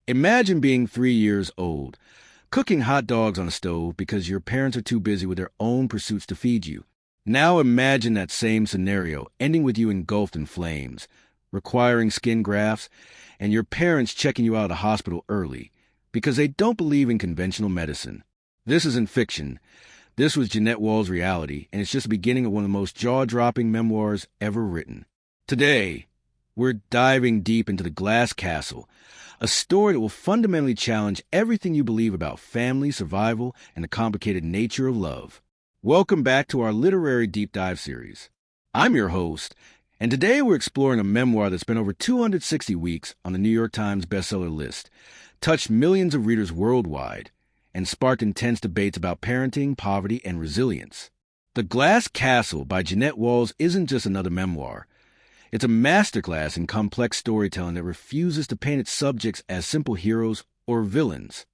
Imagine being 3 years old, cooking hot dogs on a stove because your parents are too busy with their own pursuits to feed you. Now imagine that same scenario ending with you engulfed in flames, requiring skin grafts, and your parents checking you out of the hospital early because they don't believe in conventional medicine. This isn't fiction. This was Jeannette Walls' reality, and it's just the beginning of one of the most jaw-dropping memoirs ever written. Today, we're diving deep into The Glass Castle, a story that will fundamentally challenge everything you believe about family, survival, and the complicated nature of love. Welcome back to our literary deep dive series. I'm your host, and today we're exploring a memoir that's been over 260 weeks on the New York Times bestseller list, touched millions of readers worldwide, and sparked intense debates about parenting, poverty, and resilience. The Glass Castle by Jeannette Walls isn't just another memoir. It's a masterclass in complex storytelling that refuses to paint its subjects as simple heroes or villains.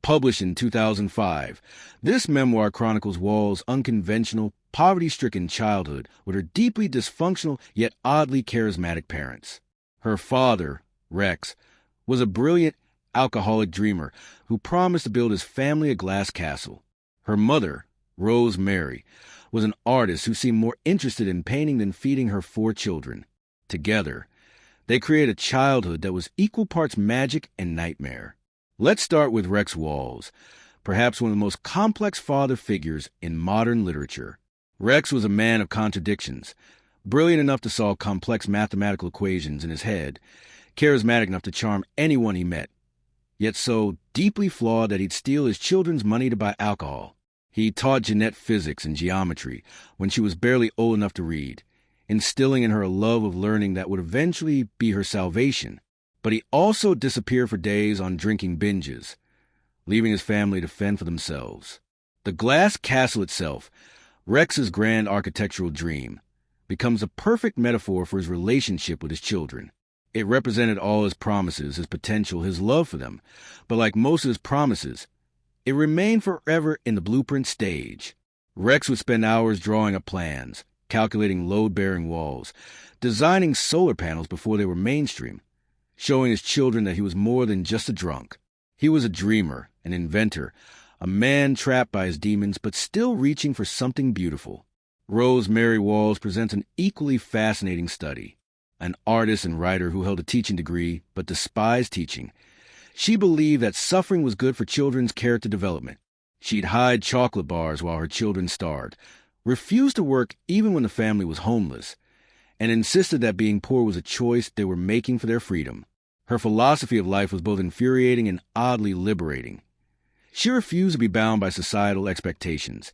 Published in 2005, this memoir chronicles Walls' unconventional, poverty-stricken childhood with her deeply dysfunctional yet oddly charismatic parents. Her father, Rex, was a brilliant, alcoholic dreamer who promised to build his family a glass castle. Her mother, Rose Mary, was an artist who seemed more interested in painting than feeding her 4 children. Together, they created a childhood that was equal parts magic and nightmare. Let's start with Rex Walls, perhaps one of the most complex father figures in modern literature. Rex was a man of contradictions, brilliant enough to solve complex mathematical equations in his head, charismatic enough to charm anyone he met, yet so deeply flawed that he'd steal his children's money to buy alcohol. He taught Jeannette physics and geometry when she was barely old enough to read, instilling in her a love of learning that would eventually be her salvation. But he also disappeared for days on drinking binges, leaving his family to fend for themselves. The glass castle itself, Rex's grand architectural dream, becomes a perfect metaphor for his relationship with his children. It represented all his promises, his potential, his love for them. But like most of his promises, it remained forever in the blueprint stage. Rex would spend hours drawing up plans, calculating load-bearing walls, designing solar panels before they were mainstream, showing his children that he was more than just a drunk. He was a dreamer, an inventor, a man trapped by his demons but still reaching for something beautiful. Rose Mary Walls presents an equally fascinating study. An artist and writer who held a teaching degree but despised teaching. She believed that suffering was good for children's character development. She'd hide chocolate bars while her children starved, refused to work even when the family was homeless, and insisted that being poor was a choice they were making for their freedom. Her philosophy of life was both infuriating and oddly liberating. She refused to be bound by societal expectations,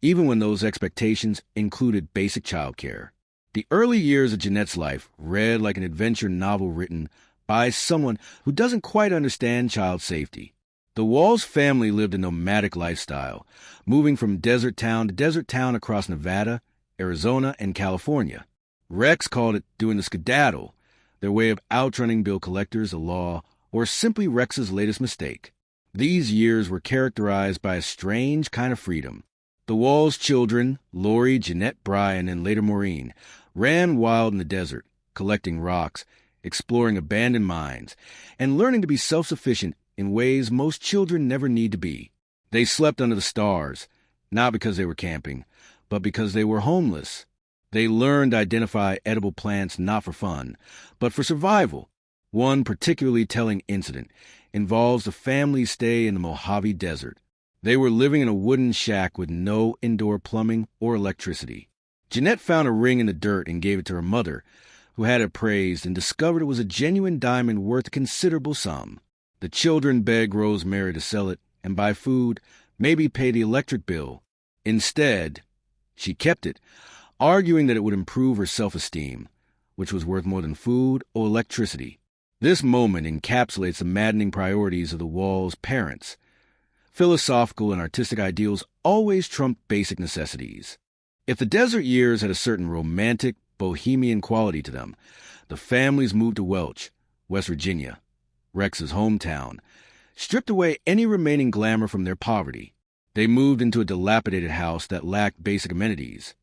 even when those expectations included basic childcare. The early years of Jeannette's life read like an adventure novel written by someone who doesn't quite understand child safety. The Walls family lived a nomadic lifestyle, moving from desert town to desert town across Nevada, Arizona, and California. Rex called it doing the skedaddle, their way of outrunning bill collectors, the law, or simply Rex's latest mistake. These years were characterized by a strange kind of freedom. The Walls children, Lori, Jeannette, Brian, and later Maureen, ran wild in the desert, collecting rocks, exploring abandoned mines, and learning to be self-sufficient in ways most children never need to be. They slept under the stars, not because they were camping, but because they were homeless. They learned to identify edible plants not for fun, but for survival. One particularly telling incident involves the family's stay in the Mojave Desert. They were living in a wooden shack with no indoor plumbing or electricity. Jeannette found a ring in the dirt and gave it to her mother, who had it appraised and discovered it was a genuine diamond worth a considerable sum. The children begged Rose Mary to sell it and buy food, maybe pay the electric bill. Instead, she kept it, arguing that it would improve her self-esteem, which was worth more than food or electricity. This moment encapsulates the maddening priorities of the Walls' parents. Philosophical and artistic ideals always trumped basic necessities. If the desert years had a certain romantic, bohemian quality to them, the families moved to Welch, West Virginia, Rex's hometown, stripped away any remaining glamour from their poverty. They moved into a dilapidated house that lacked basic amenities.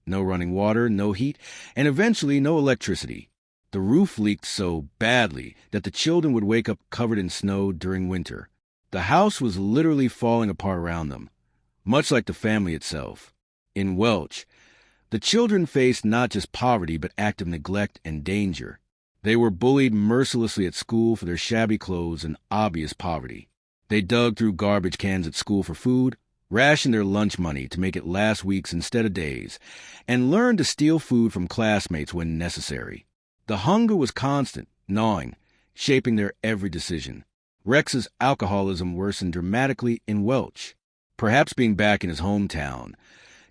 No running water, no heat, and eventually no electricity. The roof leaked so badly that the children would wake up covered in snow during winter. The house was literally falling apart around them, much like the family itself. In Welch, the children faced not just poverty but active neglect and danger. They were bullied mercilessly at school for their shabby clothes and obvious poverty. They dug through garbage cans at school for food, rationed their lunch money to make it last weeks instead of days, and learned to steal food from classmates when necessary. The hunger was constant, gnawing, shaping their every decision. Rex's alcoholism worsened dramatically in Welch. Perhaps being back in his hometown,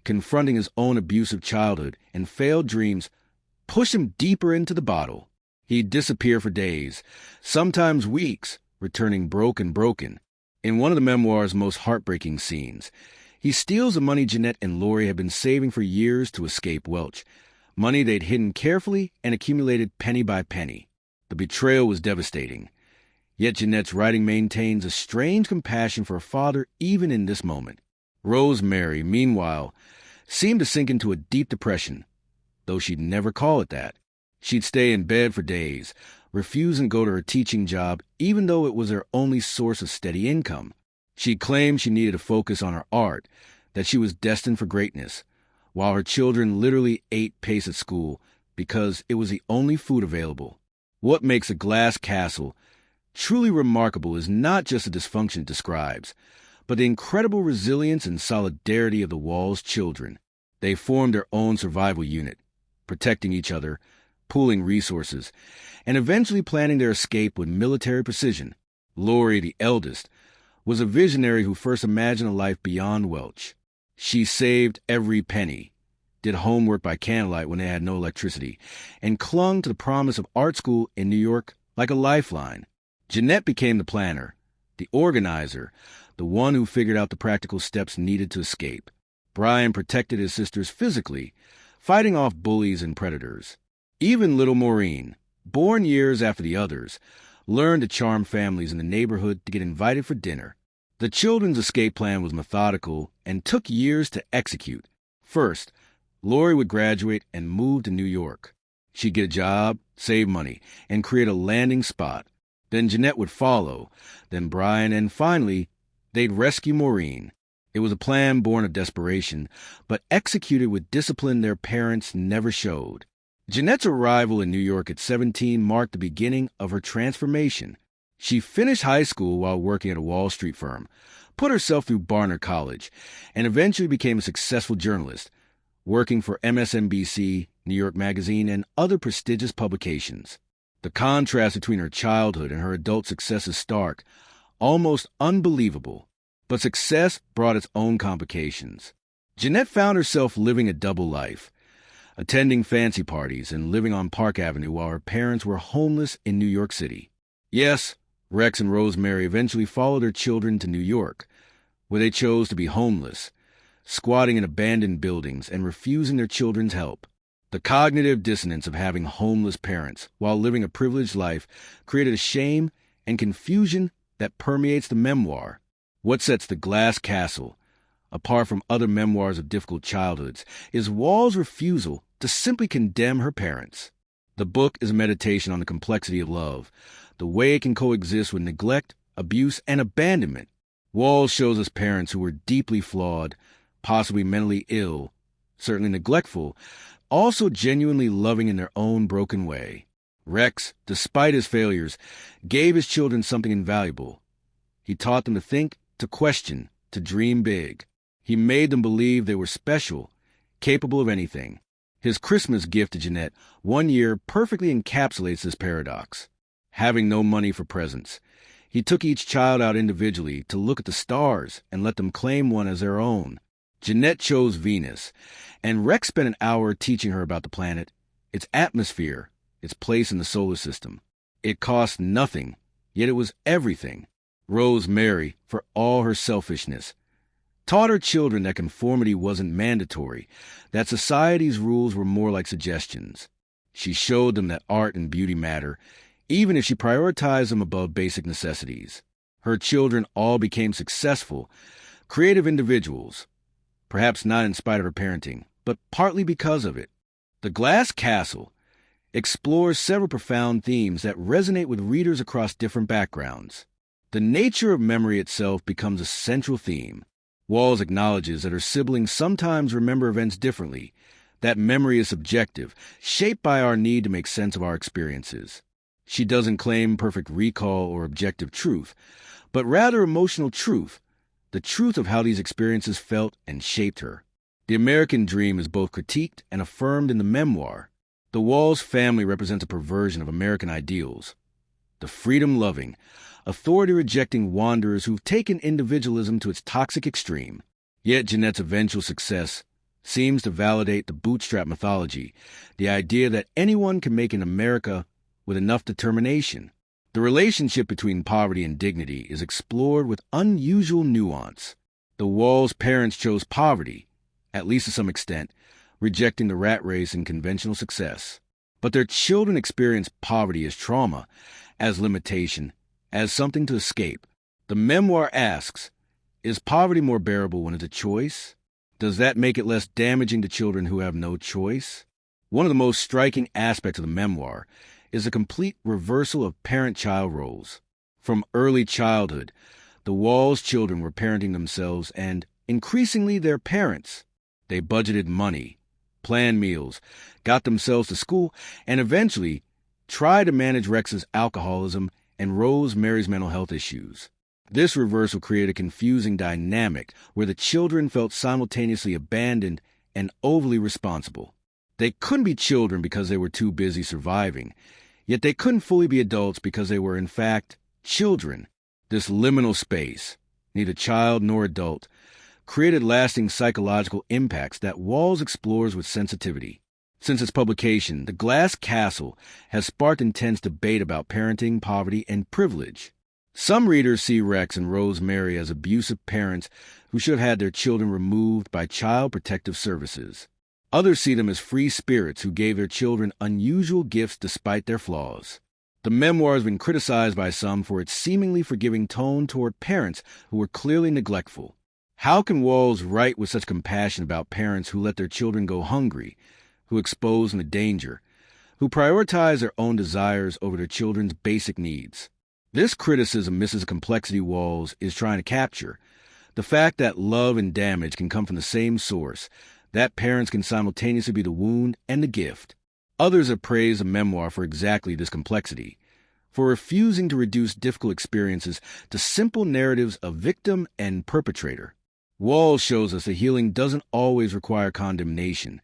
confronting his own abusive childhood and failed dreams, pushed him deeper into the bottle. He'd disappear for days, sometimes weeks, returning broken. In one of the memoir's most heartbreaking scenes, he steals the money Jeannette and Lori had been saving for years to escape Welch, money they'd hidden carefully and accumulated penny by penny. The betrayal was devastating. Yet Jeanette's writing maintains a strange compassion for her father even in this moment. Rosemary, meanwhile, seemed to sink into a deep depression, though she'd never call it that. She'd stay in bed for days, refusing to go to her teaching job even though it was her only source of steady income. She claimed she needed to focus on her art, that she was destined for greatness, while her children literally ate pace at school because it was the only food available. What makes A Glass Castle truly remarkable is not just the dysfunction it describes, but the incredible resilience and solidarity of the Walls children. They formed their own survival unit, protecting each other, pooling resources, and eventually planning their escape with military precision. Lori, the eldest, was a visionary who first imagined a life beyond Welch. She saved every penny, did homework by candlelight when they had no electricity, and clung to the promise of art school in New York like a lifeline. Jeannette became the planner, the organizer, the one who figured out the practical steps needed to escape. Brian protected his sisters physically, fighting off bullies and predators. Even little Maureen, born years after the others, learned to charm families in the neighborhood to get invited for dinner. The children's escape plan was methodical and took years to execute. First, Lori would graduate and move to New York. She'd get a job, save money, and create a landing spot. Then Jeannette would follow, then Brian, and finally, they'd rescue Maureen. It was a plan born of desperation, but executed with discipline their parents never showed. Jeanette's arrival in New York at 17 marked the beginning of her transformation. She finished high school while working at a Wall Street firm, put herself through Barnard College, and eventually became a successful journalist, working for MSNBC, New York Magazine, and other prestigious publications. The contrast between her childhood and her adult success is stark, almost unbelievable. But success brought its own complications. Jeannette found herself living a double life, attending fancy parties and living on Park Avenue while her parents were homeless in New York City. Yes, Rex and Rosemary eventually followed their children to New York, where they chose to be homeless, squatting in abandoned buildings and refusing their children's help. The cognitive dissonance of having homeless parents while living a privileged life created a shame and confusion that permeates the memoir. What sets The Glass Castle apart from other memoirs of difficult childhoods is Walls' refusal to simply condemn her parents. The book is a meditation on the complexity of love, the way it can coexist with neglect, abuse, and abandonment. Walls shows us parents who were deeply flawed, possibly mentally ill, certainly neglectful, also genuinely loving in their own broken way. Rex, despite his failures, gave his children something invaluable. He taught them to think, to question, to dream big. He made them believe they were special, capable of anything. His Christmas gift to Jeannette one year perfectly encapsulates this paradox. Having no money for presents, he took each child out individually to look at the stars and let them claim one as their own. Jeannette chose Venus, and Rex spent an hour teaching her about the planet, its atmosphere, its place in the solar system. It cost nothing, yet it was everything. Rosemary, for all her selfishness, taught her children that conformity wasn't mandatory, that society's rules were more like suggestions. She showed them that art and beauty matter, even if she prioritized them above basic necessities. Her children all became successful, creative individuals, perhaps not in spite of her parenting, but partly because of it. The Glass Castle explores several profound themes that resonate with readers across different backgrounds. The nature of memory itself becomes a central theme. Walls acknowledges that her siblings sometimes remember events differently, that memory is subjective, shaped by our need to make sense of our experiences. She doesn't claim perfect recall or objective truth, but rather emotional truth, the truth of how these experiences felt and shaped her. The American dream is both critiqued and affirmed in the memoir. The Walls family represents a perversion of American ideals. The freedom-loving, authority-rejecting wanderers who've taken individualism to its toxic extreme. Yet Jeannette's eventual success seems to validate the bootstrap mythology, the idea that anyone can make an America with enough determination. The relationship between poverty and dignity is explored with unusual nuance. The Walls' parents chose poverty, at least to some extent, rejecting the rat race and conventional success. But their children experience poverty as trauma, as limitation, as something to escape. The memoir asks, is poverty more bearable when it's a choice? Does that make it less damaging to children who have no choice? One of the most striking aspects of the memoir is a complete reversal of parent-child roles. From early childhood, the Walls' children were parenting themselves and, increasingly, their parents. They budgeted money, planned meals, got themselves to school, and eventually tried to manage Rex's alcoholism and Rosemary's mental health issues. This reversal created a confusing dynamic where the children felt simultaneously abandoned and overly responsible. They couldn't be children because they were too busy surviving, yet they couldn't fully be adults because they were, in fact, children. This liminal space, neither child nor adult, created lasting psychological impacts that Walls explores with sensitivity. Since its publication, The Glass Castle has sparked intense debate about parenting, poverty, and privilege. Some readers see Rex and Rosemary as abusive parents who should have had their children removed by Child Protective Services. Others see them as free spirits who gave their children unusual gifts despite their flaws. The memoir has been criticized by some for its seemingly forgiving tone toward parents who were clearly neglectful. How can Walls write with such compassion about parents who let their children go hungry, who expose them to danger, who prioritize their own desires over their children's basic needs? This criticism misses the complexity Walls is trying to capture, the fact that love and damage can come from the same source, that parents can simultaneously be the wound and the gift. Others have praised the memoir for exactly this complexity, for refusing to reduce difficult experiences to simple narratives of victim and perpetrator. Walls shows us that healing doesn't always require condemnation,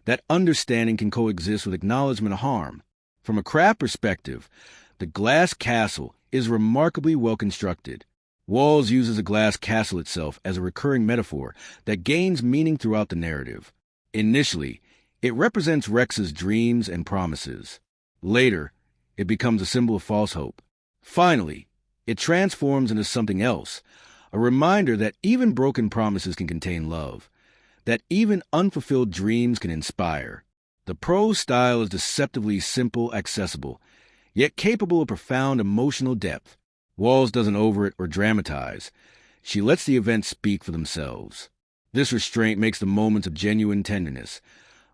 that understanding can coexist with acknowledgement of harm. From a craft perspective, The Glass Castle is remarkably well constructed. Walls uses the glass castle itself as a recurring metaphor that gains meaning throughout the narrative. Initially, it represents Rex's dreams and promises. Later, it becomes a symbol of false hope. Finally, it transforms into something else, a reminder that even broken promises can contain love, that even unfulfilled dreams can inspire. The prose style is deceptively simple, accessible, yet capable of profound emotional depth. Walls doesn't over it or dramatize. She lets the events speak for themselves. This restraint makes the moments of genuine tenderness.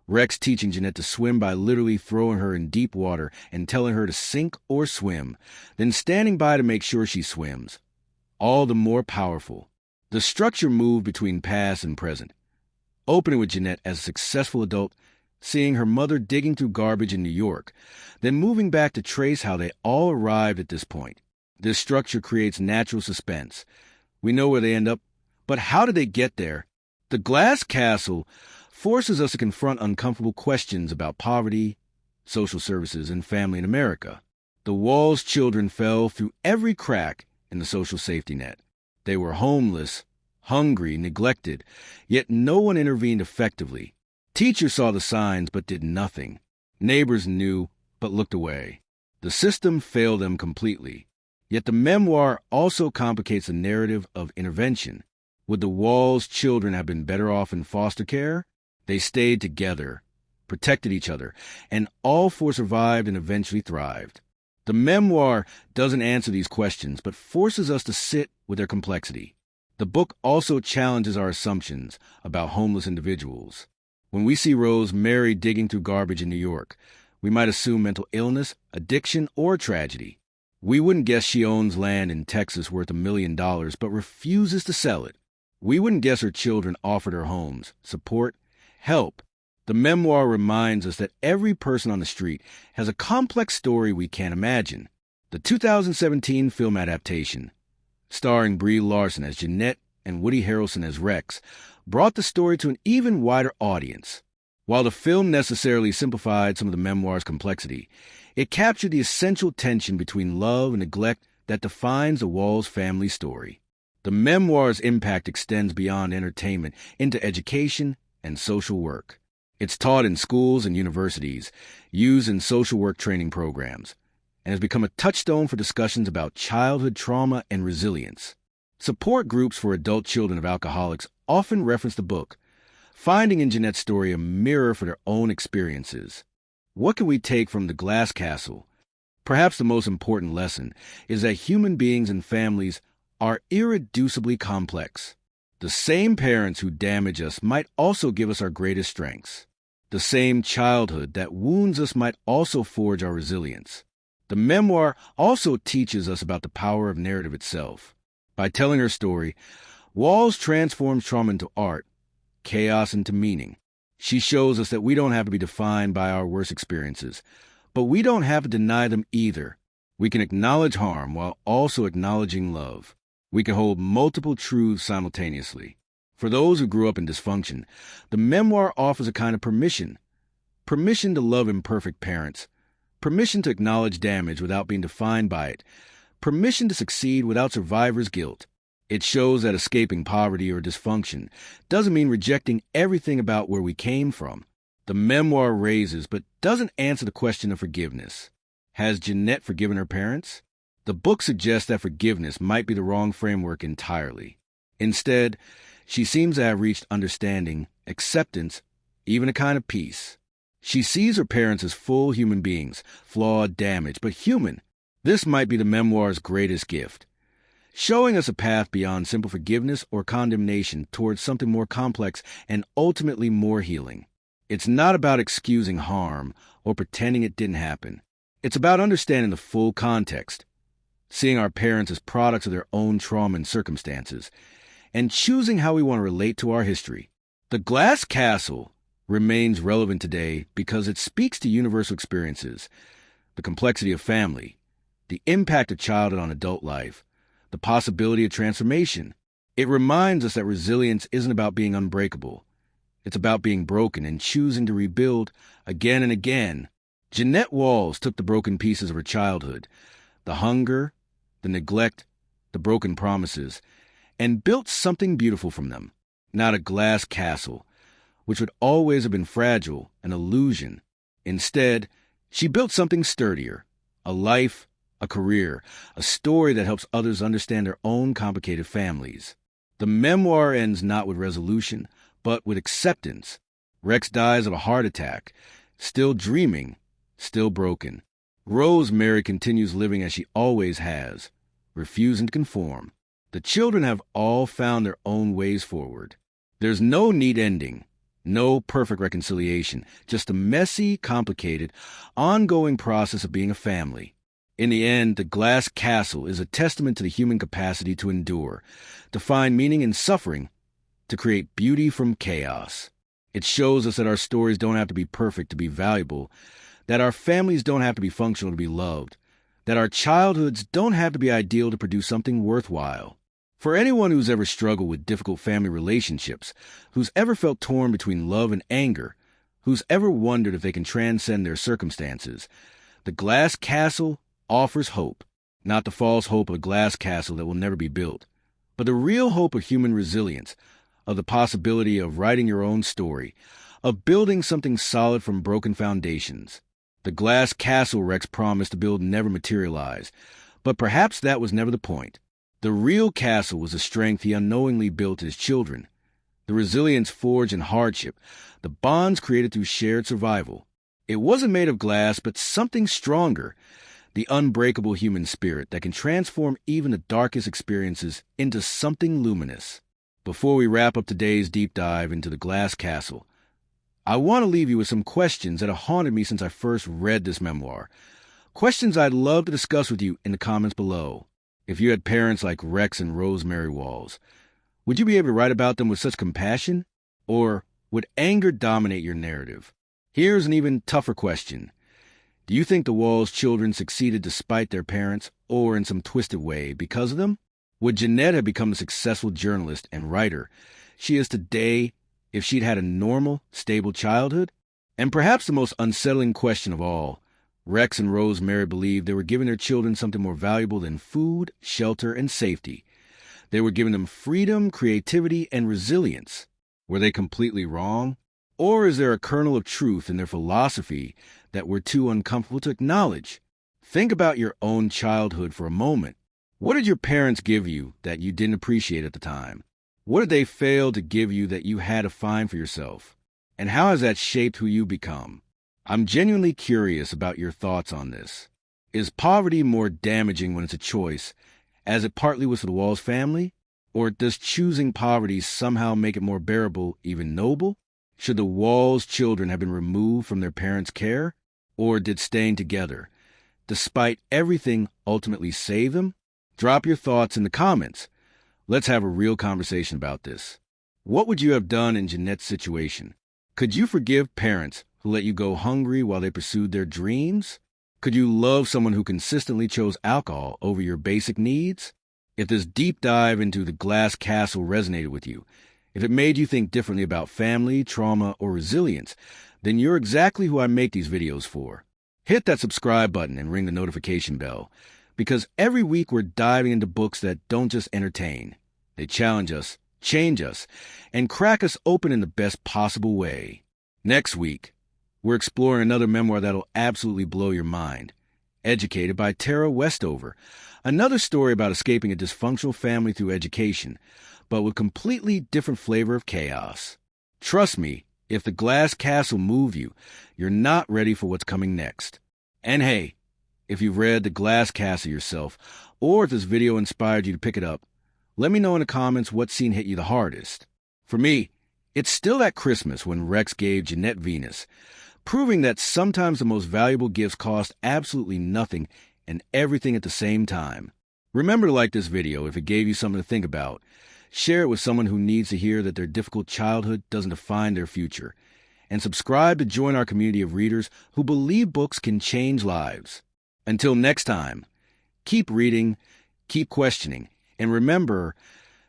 Rex teaching Jeannette to swim by literally throwing her in deep water and telling her to sink or swim, then standing by to make sure she swims. All the more powerful. The structure moved between past and present, opening with Jeannette as a successful adult, seeing her mother digging through garbage in New York, then moving back to trace how they all arrived at this point. This structure creates natural suspense. We know where they end up, but how did they get there? The Glass Castle forces us to confront uncomfortable questions about poverty, social services, and family in America. The Walls' children fell through every crack in the social safety net. They were homeless, hungry, neglected, yet no one intervened effectively. Teachers saw the signs but did nothing. Neighbors knew but looked away. The system failed them completely. Yet the memoir also complicates the narrative of intervention. Would the Walls' children have been better off in foster care? They stayed together, protected each other, and all four survived and eventually thrived. The memoir doesn't answer these questions, but forces us to sit with their complexity. The book also challenges our assumptions about homeless individuals. When we see Rosemary digging through garbage in New York, We might assume mental illness, addiction, or tragedy. We wouldn't guess she owns land in Texas worth $1 million but refuses to sell it. We wouldn't guess her children offered her homes, support, help. The memoir reminds us that every person on the street has a complex story we can't imagine. The 2017 film adaptation, starring Brie Larson as Jeannette and Woody Harrelson as Rex, brought the story to an even wider audience. While the film necessarily simplified some of the memoir's complexity, it captured the essential tension between love and neglect that defines the Walls family story. The memoir's impact extends beyond entertainment into education and social work. It's taught in schools and universities, used in social work training programs, and has become a touchstone for discussions about childhood trauma and resilience. Support groups for adult children of alcoholics often reference the book, finding in Jeannette's story a mirror for their own experiences. What can we take from The Glass Castle? Perhaps the most important lesson is that human beings and families are irreducibly complex. The same parents who damage us might also give us our greatest strengths. The same childhood that wounds us might also forge our resilience. The memoir also teaches us about the power of narrative itself. By telling her story, Walls transforms trauma into art, chaos into meaning. She shows us that we don't have to be defined by our worst experiences, but we don't have to deny them either. We can acknowledge harm while also acknowledging love. We can hold multiple truths simultaneously. For those who grew up in dysfunction, the memoir offers a kind of permission. Permission to love imperfect parents. Permission to acknowledge damage without being defined by it. Permission to succeed without survivor's guilt. It shows that escaping poverty or dysfunction doesn't mean rejecting everything about where we came from. The memoir raises but doesn't answer the question of forgiveness. Has Jeannette forgiven her parents? The book suggests that forgiveness might be the wrong framework entirely. Instead, she seems to have reached understanding, acceptance, even a kind of peace. She sees her parents as full human beings, flawed, damaged, but human. This might be the memoir's greatest gift, showing us a path beyond simple forgiveness or condemnation towards something more complex and ultimately more healing. It's not about excusing harm or pretending it didn't happen. It's about understanding the full context, seeing our parents as products of their own trauma and circumstances, and choosing how we want to relate to our history. The Glass Castle remains relevant today because it speaks to universal experiences, the complexity of family, the impact of childhood on adult life, the possibility of transformation. It reminds us that resilience isn't about being unbreakable. It's about being broken and choosing to rebuild again and again. Jeannette Walls took the broken pieces of her childhood, the hunger, the neglect, the broken promises, and built something beautiful from them. Not a glass castle, which would always have been fragile, an illusion. Instead, she built something sturdier, a life, a career, a story that helps others understand their own complicated families. The memoir ends not with resolution, but with acceptance. Rex dies of a heart attack, still dreaming, still broken. Rosemary continues living as she always has, refusing to conform. The children have all found their own ways forward. There's no neat ending, no perfect reconciliation, just a messy, complicated, ongoing process of being a family. In the end, The Glass Castle is a testament to the human capacity to endure, to find meaning in suffering, to create beauty from chaos. It shows us that our stories don't have to be perfect to be valuable, that our families don't have to be functional to be loved, that our childhoods don't have to be ideal to produce something worthwhile. For anyone who's ever struggled with difficult family relationships, who's ever felt torn between love and anger, who's ever wondered if they can transcend their circumstances, The Glass Castle offers hope. Not the false hope of a glass castle that will never be built, but the real hope of human resilience, of the possibility of writing your own story, of building something solid from broken foundations. The glass castle Rex promised to build never materialized, but perhaps that was never the point. The real castle was the strength he unknowingly built his children, the resilience forged in hardship, the bonds created through shared survival. It wasn't made of glass, but something stronger, the unbreakable human spirit that can transform even the darkest experiences into something luminous. Before we wrap up today's deep dive into The Glass Castle, I want to leave you with some questions that have haunted me since I first read this memoir. Questions I'd love to discuss with you in the comments below. If you had parents like Rex and Rosemary Walls, would you be able to write about them with such compassion? Or would anger dominate your narrative? Here's an even tougher question. Do you think the Walls children succeeded despite their parents, or in some twisted way because of them? Would Jeannette have become the successful journalist and writer she is today if she'd had a normal, stable childhood? And perhaps the most unsettling question of all, Rex and Rosemary believed they were giving their children something more valuable than food, shelter, and safety. They were giving them freedom, creativity, and resilience. Were they completely wrong? Or is there a kernel of truth in their philosophy that we're too uncomfortable to acknowledge? Think about your own childhood for a moment. What did your parents give you that you didn't appreciate at the time? What did they fail to give you that you had to find for yourself? And how has that shaped who you become? I'm genuinely curious about your thoughts on this. Is poverty more damaging when it's a choice, as it partly was for the Walls family? Or does choosing poverty somehow make it more bearable, even noble? Should the Walls children have been removed from their parents' care? Or did staying together, despite everything, ultimately save them? Drop your thoughts in the comments. Let's have a real conversation about this. What would you have done in Jeannette's situation? Could you forgive parents who let you go hungry while they pursued their dreams? Could you love someone who consistently chose alcohol over your basic needs? If this deep dive into the glass castle resonated with you, if it made you think differently about family, trauma, or resilience, then you're exactly who I make these videos for. Hit that subscribe button and ring the notification bell, because every week we're diving into books that don't just entertain. They challenge us, change us, and crack us open in the best possible way. Next week, we're exploring another memoir that'll absolutely blow your mind. Educated by Tara Westover, another story about escaping a dysfunctional family through education, but with completely different flavor of chaos. Trust me, if the glass castle moved you, you're not ready for what's coming next. And hey, if you've read The Glass Castle yourself, or if this video inspired you to pick it up, let me know in the comments what scene hit you the hardest. For me, it's still that Christmas when Rex gave Jeannette Venus, proving that sometimes the most valuable gifts cost absolutely nothing and everything at the same time. Remember to like this video if it gave you something to think about. Share it with someone who needs to hear that their difficult childhood doesn't define their future. And subscribe to join our community of readers who believe books can change lives. Until next time, keep reading, keep questioning, and remember,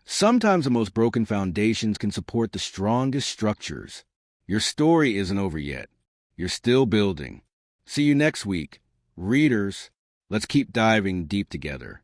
sometimes the most broken foundations can support the strongest structures. Your story isn't over yet. You're still building. See you next week. Readers, let's keep diving deep together.